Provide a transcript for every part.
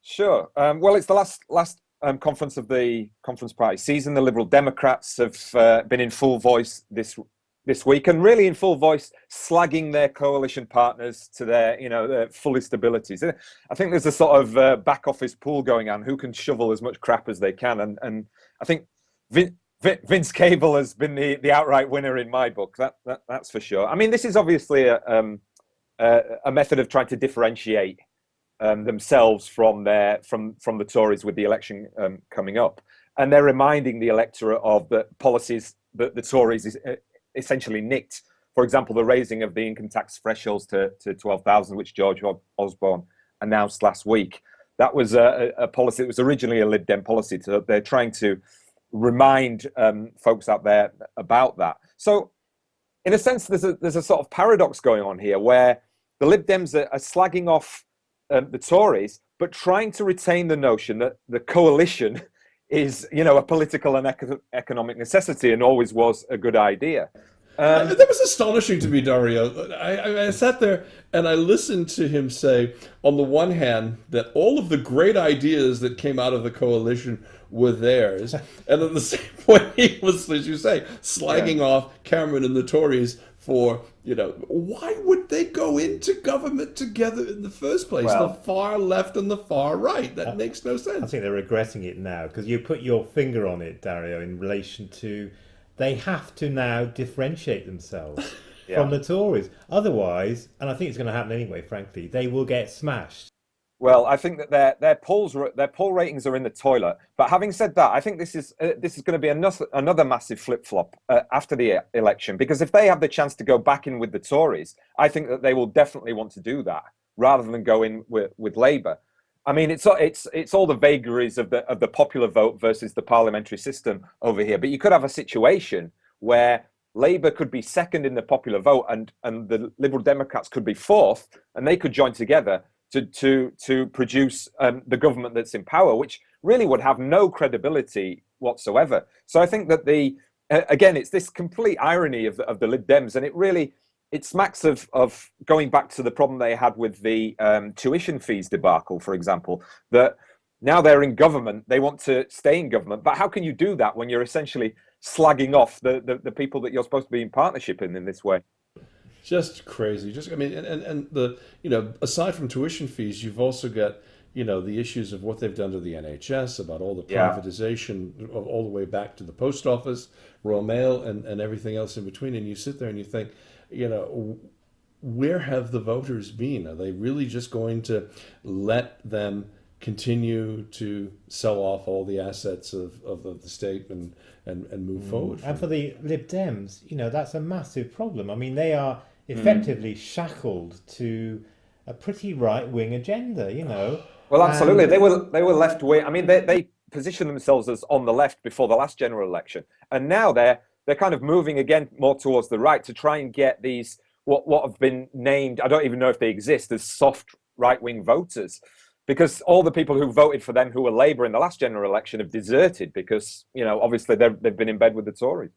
Sure. Well, it's the last conference of the conference party season. The Liberal Democrats have been in full voice this week, and really in full voice, slagging their coalition partners to their fullest abilities. I think there's a sort of back office pool going on, who can shovel as much crap as they can, and I think Vince Cable has been the outright winner in my book. That's for sure. I mean, this is obviously a method of trying to differentiate themselves from the Tories with the election coming up, and they're reminding the electorate of the policies that the Tories essentially nicked. For example, the raising of the income tax thresholds to 12,000, which George Osborne announced last week. That was a policy that was originally a LibDem policy. So they're trying to remind folks out there about that. So, in a sense, there's a sort of paradox going on here, where the Lib Dems are slagging off the Tories, but trying to retain the notion that the coalition is, a political and economic necessity, and always was a good idea. That was astonishing to me, Dario. I sat there and I listened to him say, on the one hand, that all of the great ideas that came out of the coalition were theirs, and at the same point, he was, as you say, slagging off Cameron and the Tories for, why would they go into government together in the first place? Well, the far left and the far right. That makes no sense. I think they're regretting it now, because you put your finger on it, Dario, in relation to they have to now differentiate themselves from the Tories. Otherwise, and I think it's going to happen anyway, frankly, they will get smashed. Well, I think that their poll ratings are in the toilet. But having said that, I think this is going to be another massive flip flop after the election, because if they have the chance to go back in with the Tories, I think that they will definitely want to do that rather than go in with Labour. I mean, it's all the vagaries of the popular vote versus the parliamentary system over here. But you could have a situation where Labour could be second in the popular vote, and the Liberal Democrats could be fourth, and they could join together to produce the government that's in power, which really would have no credibility whatsoever. So I think that again, it's this complete irony of the Lib Dems, and it smacks of going back to the problem they had with the tuition fees debacle, for example, that now they're in government, they want to stay in government. But how can you do that when you're essentially slagging off the people that you're supposed to be in partnership in this way? Just crazy. I mean, and the, aside from tuition fees, you've also got, the issues of what they've done to the NHS, about all the privatization of all the way back to the post office, Royal Mail, and everything else in between. And you sit there and you think, where have the voters been? Are they really just going to let them continue to sell off all the assets of the state and move forward? And for the Lib Dems, that's a massive problem. I mean, they are effectively shackled to a pretty right-wing agenda, Well, absolutely. They were left-wing. I mean, they positioned themselves as on the left before the last general election, and now they're kind of moving again more towards the right to try and get these what have been named, I don't even know if they exist, as soft right-wing voters, because all the people who voted for them who were Labour in the last general election have deserted because, obviously they've been in bed with the Tories.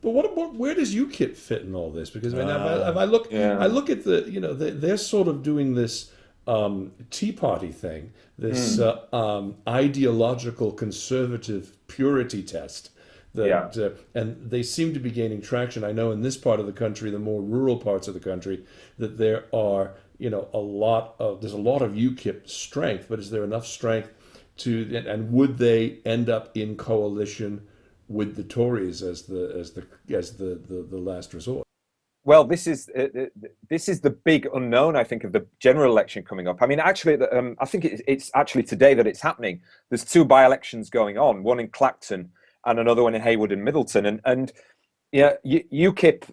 But where does UKIP fit in all this? Because I look at they're sort of doing this Tea Party thing, this ideological conservative purity test. And they seem to be gaining traction. I know in this part of the country, the more rural parts of the country, that there are there's a lot of UKIP strength, but is there enough strength and would they end up in coalition with the Tories as the last resort? Well, this is the big unknown, I think, of the general election coming up. I mean, actually, I think it's actually today that it's happening. There's two by-elections going on, one in Clacton and another one in Haywood and Middleton, and UKIP,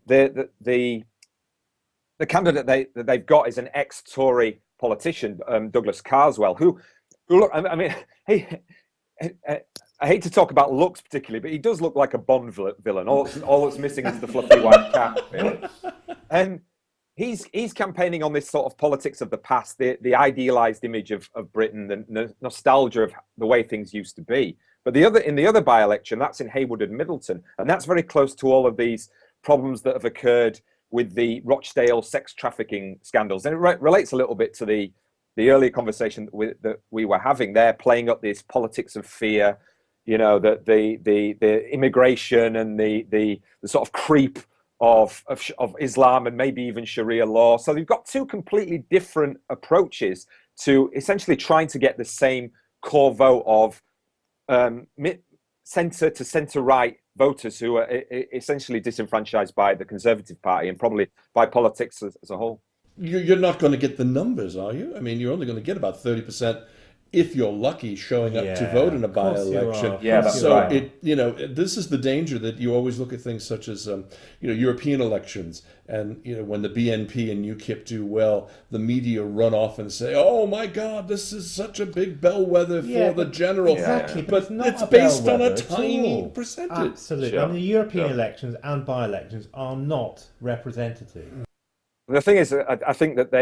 the candidate they've got is an ex-Tory politician, Douglas Carswell, who look, I mean, I hate to talk about looks particularly, but he does look like a Bond villain. All that's missing is the fluffy white cap, really. And he's campaigning on this sort of politics of the past, the idealized image of Britain, the nostalgia of the way things used to be. But in the other by-election, that's in Haywood and Middleton, and that's very close to all of these problems that have occurred with the Rochdale sex trafficking scandals. And it relates a little bit to the the earlier conversation that we were having, they're playing up this politics of fear, you know, the immigration and the sort of creep of Islam and maybe even Sharia law. So you've got two completely different approaches to essentially trying to get the same core vote of centre to centre-right voters who are essentially disenfranchised by the Conservative Party and probably by politics as a whole. You're not going to get the numbers, are you? I mean, you're only going to get about 30%, if you're lucky, showing up to vote in a by-election. Yeah, that's so right. This is the danger that you always look at things such as European elections, and when the BNP and UKIP do well, the media run off and say, "Oh my God, this is such a big bellwether for the general." Exactly, but it's based on a tiny percentage. Absolutely, Sure. I mean, the European elections and by-elections are not representative. The thing is, I think that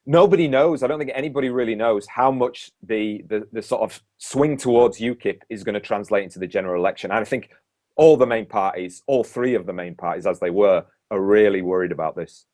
nobody knows. I don't think anybody really knows how much the sort of swing towards UKIP is going to translate into the general election. And I think all three of the main parties, as they were, are really worried about this.